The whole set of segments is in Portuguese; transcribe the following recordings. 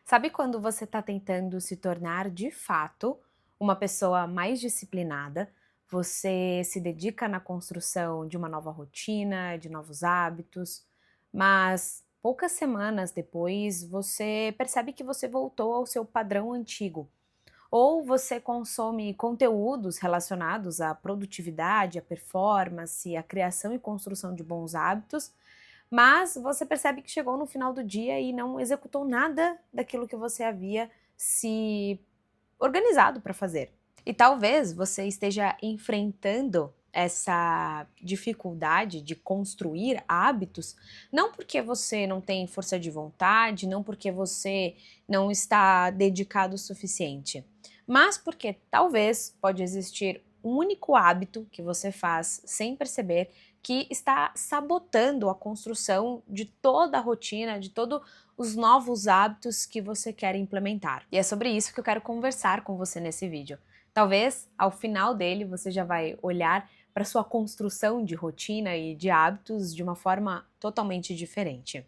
Sabe quando você está tentando se tornar de fato uma pessoa mais disciplinada? Você se dedica na construção de uma nova rotina, de novos hábitos, mas poucas semanas depois você percebe que você voltou ao seu padrão antigo. Ou você consome conteúdos relacionados à produtividade, à performance, à criação e construção de bons hábitos, mas você percebe que chegou no final do dia e não executou nada daquilo que você havia se organizado para fazer. E talvez você esteja enfrentando essa dificuldade de construir hábitos, não porque você não tem força de vontade, não porque você não está dedicado o suficiente, mas porque talvez pode existir um único hábito que você faz sem perceber que está sabotando a construção de toda a rotina, de todos os novos hábitos que você quer implementar. E é sobre isso que eu quero conversar com você nesse vídeo. Talvez ao final dele você já vai olhar para sua construção de rotina e de hábitos de uma forma totalmente diferente.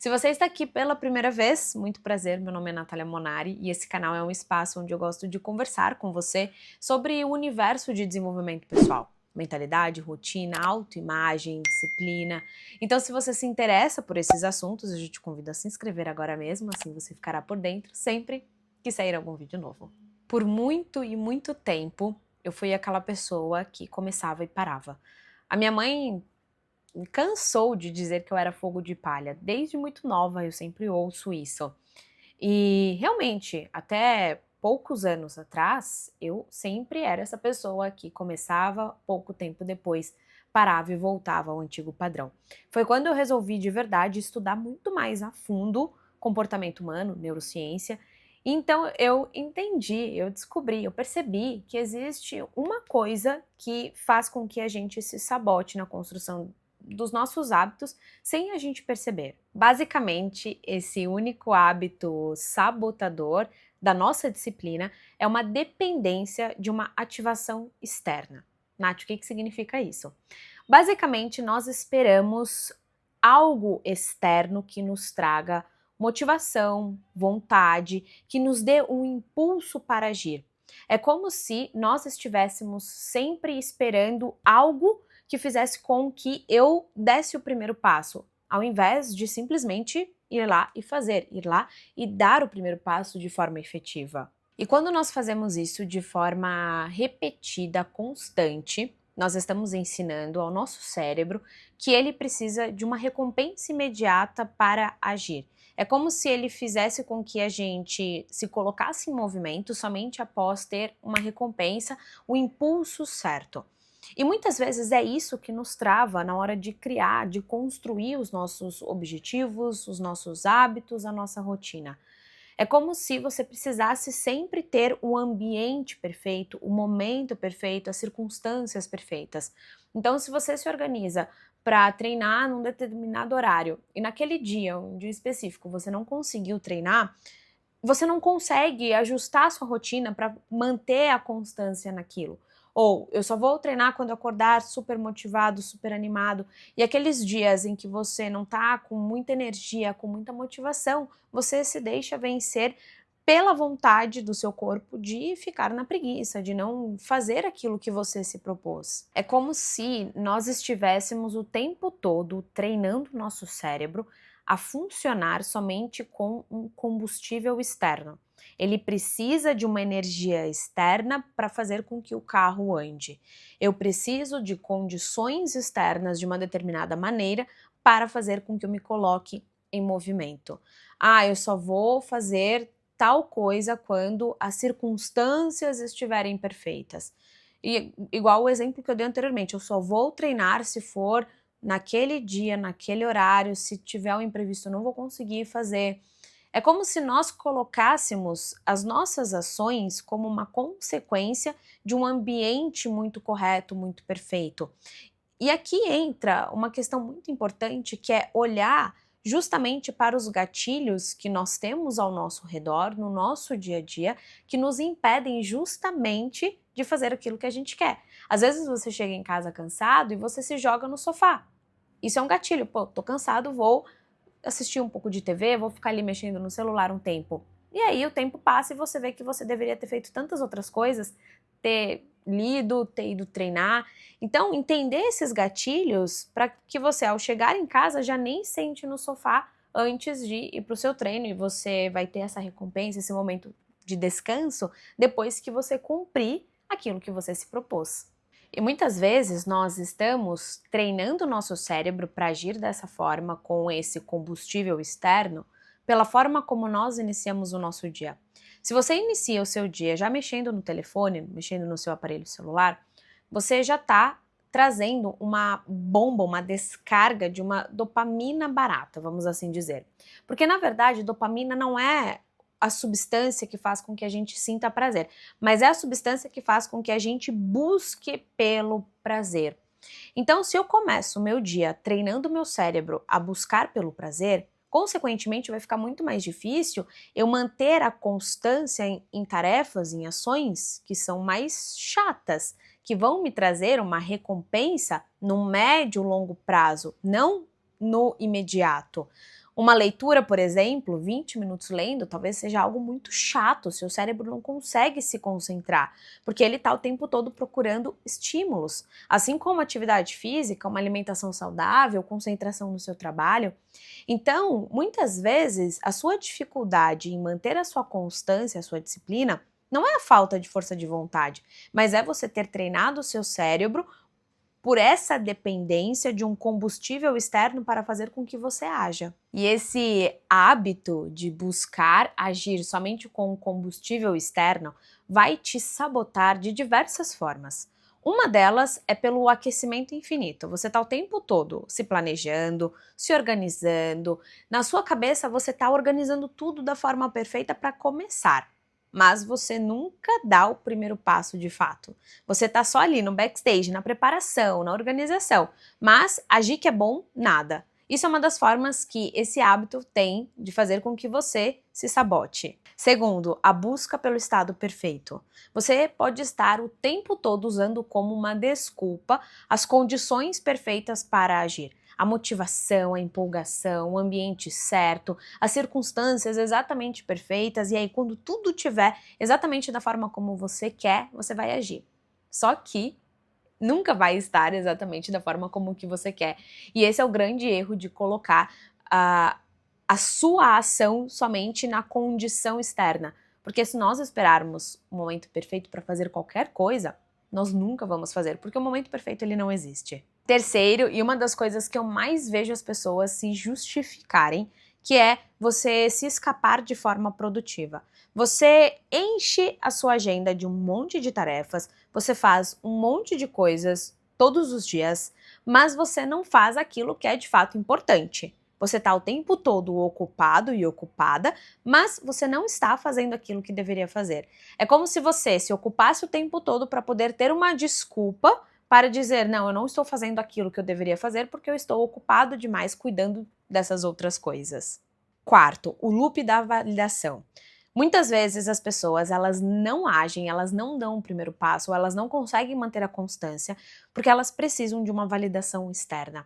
Se você está aqui pela primeira vez, muito prazer, meu nome é Natália Monari e esse canal é um espaço onde eu gosto de conversar com você sobre o universo de desenvolvimento pessoal. Mentalidade, rotina, autoimagem, disciplina. Então, se você se interessa por esses assuntos, eu te convido a se inscrever agora mesmo, assim você ficará por dentro sempre que sair algum vídeo novo. Por muito e muito tempo, eu fui aquela pessoa que começava e parava. A minha mãe cansou de dizer que eu era fogo de palha. Desde muito nova eu sempre ouço isso. E realmente, até poucos anos atrás, eu sempre era essa pessoa que começava, pouco tempo depois parava e voltava ao antigo padrão. Foi quando eu resolvi de verdade estudar muito mais a fundo comportamento humano, neurociência. Então eu entendi, eu descobri, eu percebi que existe uma coisa que faz com que a gente se sabote na construção dos nossos hábitos sem a gente perceber. Basicamente, esse único hábito sabotador da nossa disciplina é uma dependência de uma ativação externa. Nath, o que significa isso? Basicamente, nós esperamos algo externo que nos traga motivação, vontade, que nos dê um impulso para agir. É como se nós estivéssemos sempre esperando algo que fizesse com que eu desse o primeiro passo, ao invés de simplesmente ir lá e fazer, ir lá e dar o primeiro passo de forma efetiva. E quando nós fazemos isso de forma repetida, constante, nós estamos ensinando ao nosso cérebro que ele precisa de uma recompensa imediata para agir. É como se ele fizesse com que a gente se colocasse em movimento somente após ter uma recompensa, o impulso certo. E muitas vezes é isso que nos trava na hora de criar, de construir os nossos objetivos, os nossos hábitos, a nossa rotina. É como se você precisasse sempre ter o ambiente perfeito, o momento perfeito, as circunstâncias perfeitas. Então, se você se organiza para treinar num determinado horário e naquele dia, um dia específico, você não conseguiu treinar, você não consegue ajustar a sua rotina para manter a constância naquilo. Ou eu só vou treinar quando eu acordar super motivado, super animado. E aqueles dias em que você não tá com muita energia, com muita motivação, você se deixa vencer pela vontade do seu corpo de ficar na preguiça, de não fazer aquilo que você se propôs. É como se nós estivéssemos o tempo todo treinando o nosso cérebro a funcionar somente com um combustível externo. Ele precisa de uma energia externa para fazer com que o carro ande. Eu preciso de condições externas de uma determinada maneira para fazer com que eu me coloque em movimento. Ah, eu só vou fazer tal coisa quando as circunstâncias estiverem perfeitas. E igual o exemplo que eu dei anteriormente, eu só vou treinar se for naquele dia, naquele horário, se tiver um imprevisto eu não vou conseguir fazer. É como se nós colocássemos as nossas ações como uma consequência de um ambiente muito correto, muito perfeito. E aqui entra uma questão muito importante que é olhar justamente para os gatilhos que nós temos ao nosso redor, no nosso dia a dia, que nos impedem justamente de fazer aquilo que a gente quer. Às vezes você chega em casa cansado e você se joga no sofá. Isso é um gatilho, pô, tô cansado, vou assistir um pouco de TV, vou ficar ali mexendo no celular um tempo. E aí o tempo passa e você vê que você deveria ter feito tantas outras coisas, ter lido, ter ido treinar. Então, entender esses gatilhos para que você, ao chegar em casa, já nem sente no sofá antes de ir para o seu treino e você vai ter essa recompensa, esse momento de descanso, depois que você cumprir aquilo que você se propôs. E muitas vezes nós estamos treinando o nosso cérebro para agir dessa forma, com esse combustível externo, pela forma como nós iniciamos o nosso dia. Se você inicia o seu dia já mexendo no telefone, mexendo no seu aparelho celular, você já está trazendo uma bomba, uma descarga de uma dopamina barata, vamos assim dizer. Porque na verdade, dopamina não é a substância que faz com que a gente sinta prazer, mas é a substância que faz com que a gente busque pelo prazer. Então, se eu começo o meu dia treinando o meu cérebro a buscar pelo prazer, consequentemente vai ficar muito mais difícil eu manter a constância em tarefas, em ações que são mais chatas, que vão me trazer uma recompensa no médio e longo prazo, não no imediato. Uma leitura, por exemplo, 20 minutos lendo, talvez seja algo muito chato, seu cérebro não consegue se concentrar, porque ele está o tempo todo procurando estímulos. Assim como atividade física, uma alimentação saudável, concentração no seu trabalho. Então, muitas vezes, a sua dificuldade em manter a sua constância, a sua disciplina, não é a falta de força de vontade, mas é você ter treinado o seu cérebro por essa dependência de um combustível externo para fazer com que você haja. E esse hábito de buscar agir somente com um combustível externo vai te sabotar de diversas formas. Uma delas é pelo aquecimento infinito. Você está o tempo todo se planejando, se organizando. Na sua cabeça você está organizando tudo da forma perfeita para começar. Mas você nunca dá o primeiro passo de fato. Você tá só ali no backstage, na preparação, na organização, mas agir que é bom, nada. Isso é uma das formas que esse hábito tem de fazer com que você se sabote. Segundo, a busca pelo estado perfeito. Você pode estar o tempo todo usando como uma desculpa as condições perfeitas para agir. A motivação, a empolgação, o ambiente certo, as circunstâncias exatamente perfeitas, e aí quando tudo tiver exatamente da forma como você quer, você vai agir. Só que nunca vai estar exatamente da forma como que você quer. E esse é o grande erro de colocar a sua ação somente na condição externa. Porque se nós esperarmos o momento perfeito para fazer qualquer coisa, nós nunca vamos fazer, porque o momento perfeito ele não existe. Terceiro, e uma das coisas que eu mais vejo as pessoas se justificarem, que é você se escapar de forma produtiva. Você enche a sua agenda de um monte de tarefas, você faz um monte de coisas todos os dias, mas você não faz aquilo que é de fato importante. Você está o tempo todo ocupado e ocupada, mas você não está fazendo aquilo que deveria fazer. É como se você se ocupasse o tempo todo para poder ter uma desculpa para dizer, não, eu não estou fazendo aquilo que eu deveria fazer porque eu estou ocupado demais cuidando dessas outras coisas. Quarto, o loop da validação. Muitas vezes as pessoas, elas não agem, elas não dão o primeiro passo, elas não conseguem manter a constância porque elas precisam de uma validação externa.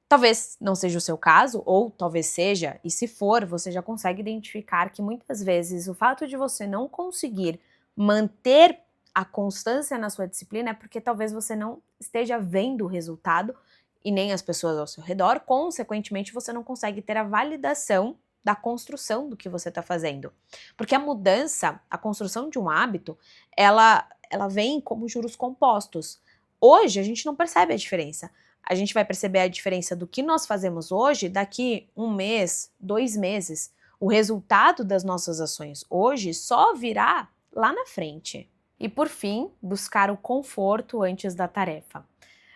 Talvez não seja o seu caso, ou talvez seja, e se for, você já consegue identificar que muitas vezes o fato de você não conseguir manter a constância na sua disciplina é porque talvez você não esteja vendo o resultado e nem as pessoas ao seu redor, consequentemente você não consegue ter a validação da construção do que você está fazendo. Porque a mudança, a construção de um hábito, ela vem como juros compostos. Hoje a gente não percebe a diferença. A gente vai perceber a diferença do que nós fazemos hoje daqui 1 mês, 2 meses. O resultado das nossas ações hoje só virá lá na frente. E por fim, buscar o conforto antes da tarefa.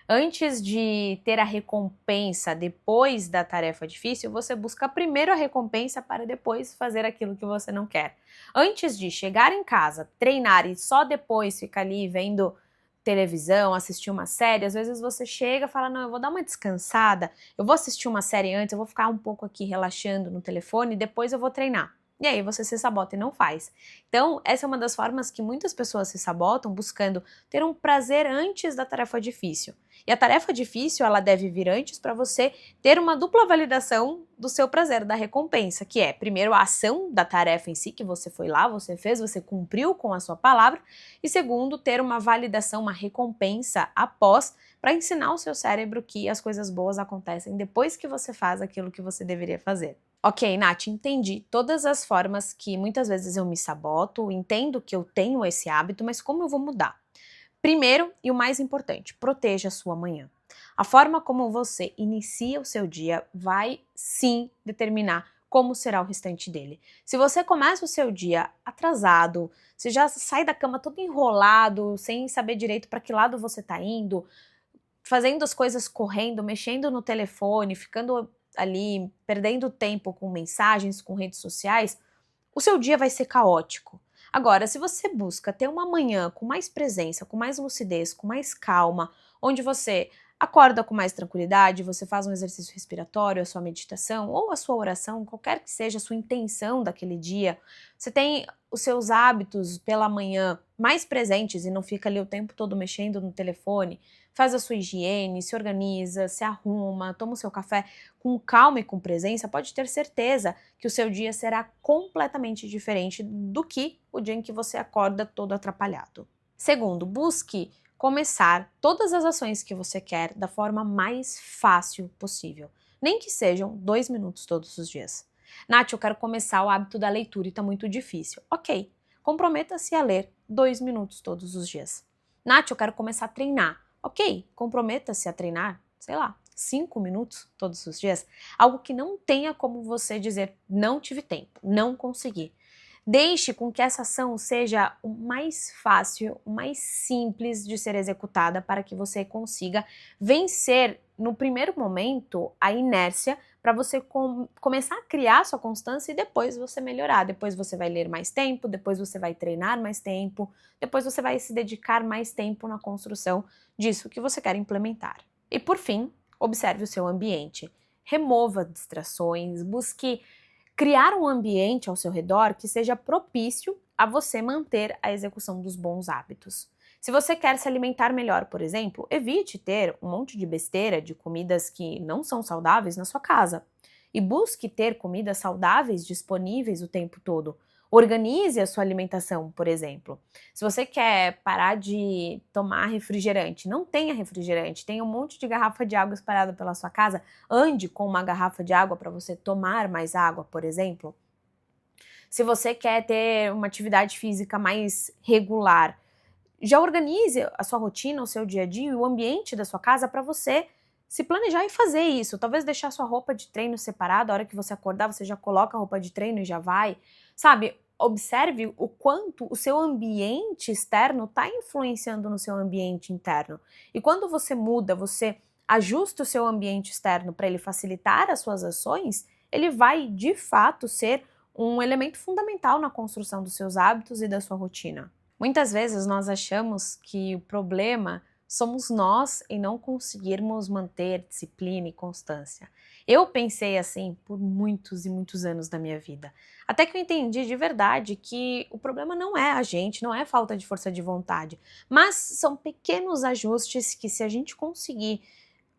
Antes de ter a recompensa depois da tarefa difícil, você busca primeiro a recompensa para depois fazer aquilo que você não quer. Antes de chegar em casa, treinar e só depois ficar ali vendo televisão, assistir uma série, às vezes você chega e fala, não, eu vou dar uma descansada, eu vou assistir uma série antes, eu vou ficar um pouco aqui relaxando no telefone e depois eu vou treinar. E aí você se sabota e não faz. Então, essa é uma das formas que muitas pessoas se sabotam buscando ter um prazer antes da tarefa difícil. E a tarefa difícil, ela deve vir antes para você ter uma dupla validação do seu prazer, da recompensa, que é, primeiro, a ação da tarefa em si, que você foi lá, você fez, você cumpriu com a sua palavra, e segundo, ter uma validação, uma recompensa após, para ensinar o seu cérebro que as coisas boas acontecem depois que você faz aquilo que você deveria fazer. Ok, Nath, entendi todas as formas que muitas vezes eu me saboto, entendo que eu tenho esse hábito, mas como eu vou mudar? Primeiro e o mais importante, proteja a sua manhã. A forma como você inicia o seu dia vai sim determinar como será o restante dele. Se você começa o seu dia atrasado, você já sai da cama todo enrolado, sem saber direito para que lado você está indo, fazendo as coisas correndo, mexendo no telefone, ficando ali perdendo tempo com mensagens, com redes sociais, o seu dia vai ser caótico. Agora, se você busca ter uma manhã com mais presença, com mais lucidez, com mais calma, onde você acorda com mais tranquilidade, você faz um exercício respiratório, a sua meditação ou a sua oração, qualquer que seja a sua intenção daquele dia, você tem os seus hábitos pela manhã mais presentes e não fica ali o tempo todo mexendo no telefone, faz a sua higiene, se organiza, se arruma, toma o seu café com calma e com presença, pode ter certeza que o seu dia será completamente diferente do que o dia em que você acorda todo atrapalhado. Segundo, busque começar todas as ações que você quer da forma mais fácil possível, nem que sejam 2 minutos todos os dias. Nath, eu quero começar o hábito da leitura e está muito difícil. Ok, comprometa-se a ler 2 minutos todos os dias. Nath, eu quero começar a treinar. Ok, comprometa-se a treinar, sei lá, 5 minutos todos os dias. Algo que não tenha como você dizer, não tive tempo, não consegui. Deixe com que essa ação seja o mais fácil, o mais simples de ser executada para que você consiga vencer no primeiro momento a inércia para você começar a criar sua constância e depois você melhorar. Depois você vai ler mais tempo, depois você vai treinar mais tempo, depois você vai se dedicar mais tempo na construção disso que você quer implementar. E por fim, observe o seu ambiente. Remova distrações, busque criar um ambiente ao seu redor que seja propício a você manter a execução dos bons hábitos. Se você quer se alimentar melhor, por exemplo, evite ter um monte de besteira, de comidas que não são saudáveis na sua casa. E busque ter comidas saudáveis disponíveis o tempo todo. Organize a sua alimentação, por exemplo. Se você quer parar de tomar refrigerante, não tenha refrigerante, tenha um monte de garrafa de água espalhada pela sua casa, ande com uma garrafa de água para você tomar mais água, por exemplo. Se você quer ter uma atividade física mais regular, já organize a sua rotina, o seu dia a dia, o ambiente da sua casa para você se planejar e fazer isso. Talvez deixar sua roupa de treino separada, a hora que você acordar, você já coloca a roupa de treino e já vai. Sabe, observe o quanto o seu ambiente externo está influenciando no seu ambiente interno. E quando você muda, você ajusta o seu ambiente externo para ele facilitar as suas ações, ele vai de fato ser um elemento fundamental na construção dos seus hábitos e da sua rotina. Muitas vezes nós achamos que o problema somos nós em não conseguirmos manter disciplina e constância. Eu pensei assim por muitos e muitos anos da minha vida. Até que eu entendi de verdade que o problema não é a gente, não é falta de força de vontade, mas são pequenos ajustes que, se a gente conseguir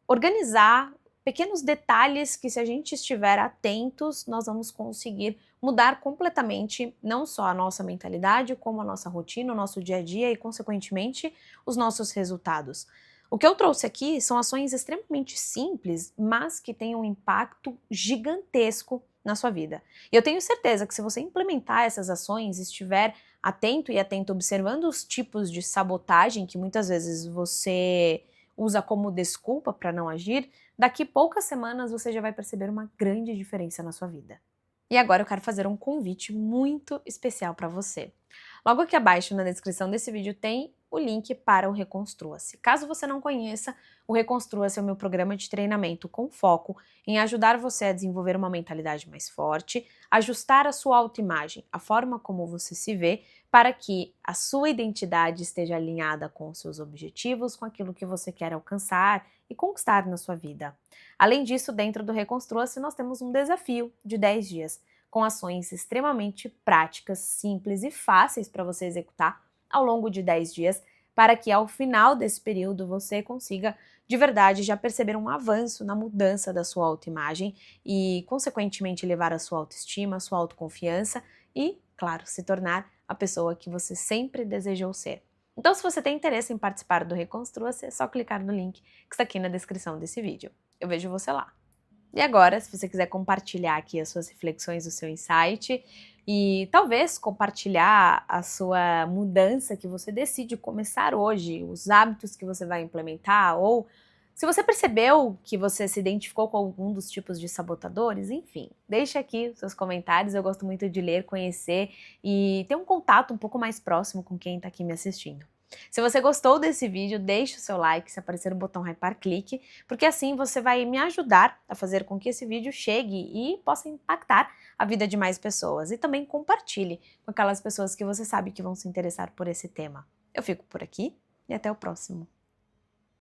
organizar, pequenos detalhes que, se a gente estiver atentos, nós vamos conseguir mudar completamente não só a nossa mentalidade, como a nossa rotina, o nosso dia a dia e, consequentemente, os nossos resultados. O que eu trouxe aqui são ações extremamente simples, mas que têm um impacto gigantesco na sua vida. E eu tenho certeza que, se você implementar essas ações, estiver atento e atento observando os tipos de sabotagem que muitas vezes você usa como desculpa para não agir, daqui poucas semanas você já vai perceber uma grande diferença na sua vida. E agora eu quero fazer um convite muito especial para você. Logo aqui abaixo na descrição desse vídeo tem o link para o Reconstrua-se. Caso você não conheça, o Reconstrua-se é o meu programa de treinamento com foco em ajudar você a desenvolver uma mentalidade mais forte, ajustar a sua autoimagem, a forma como você se vê, para que a sua identidade esteja alinhada com os seus objetivos, com aquilo que você quer alcançar e conquistar na sua vida. Além disso, dentro do Reconstrua-se, nós temos um desafio de 10 dias, com ações extremamente práticas, simples e fáceis para você executar ao longo de 10 dias, para que ao final desse período você consiga de verdade já perceber um avanço na mudança da sua autoimagem e, consequentemente, elevar a sua autoestima, a sua autoconfiança e, claro, se tornar a pessoa que você sempre desejou ser. Então, se você tem interesse em participar do Reconstrua-se, é só clicar no link que está aqui na descrição desse vídeo. Eu vejo você lá. E agora, se você quiser compartilhar aqui as suas reflexões, o seu insight e talvez compartilhar a sua mudança que você decide começar hoje, os hábitos que você vai implementar, ou se você percebeu que você se identificou com algum dos tipos de sabotadores, enfim, deixa aqui os seus comentários, eu gosto muito de ler, conhecer e ter um contato um pouco mais próximo com quem está aqui me assistindo. Se você gostou desse vídeo, deixe o seu like, se aparecer o botão hypar, clique, porque assim você vai me ajudar a fazer com que esse vídeo chegue e possa impactar a vida de mais pessoas. E também compartilhe com aquelas pessoas que você sabe que vão se interessar por esse tema. Eu fico por aqui e até o próximo.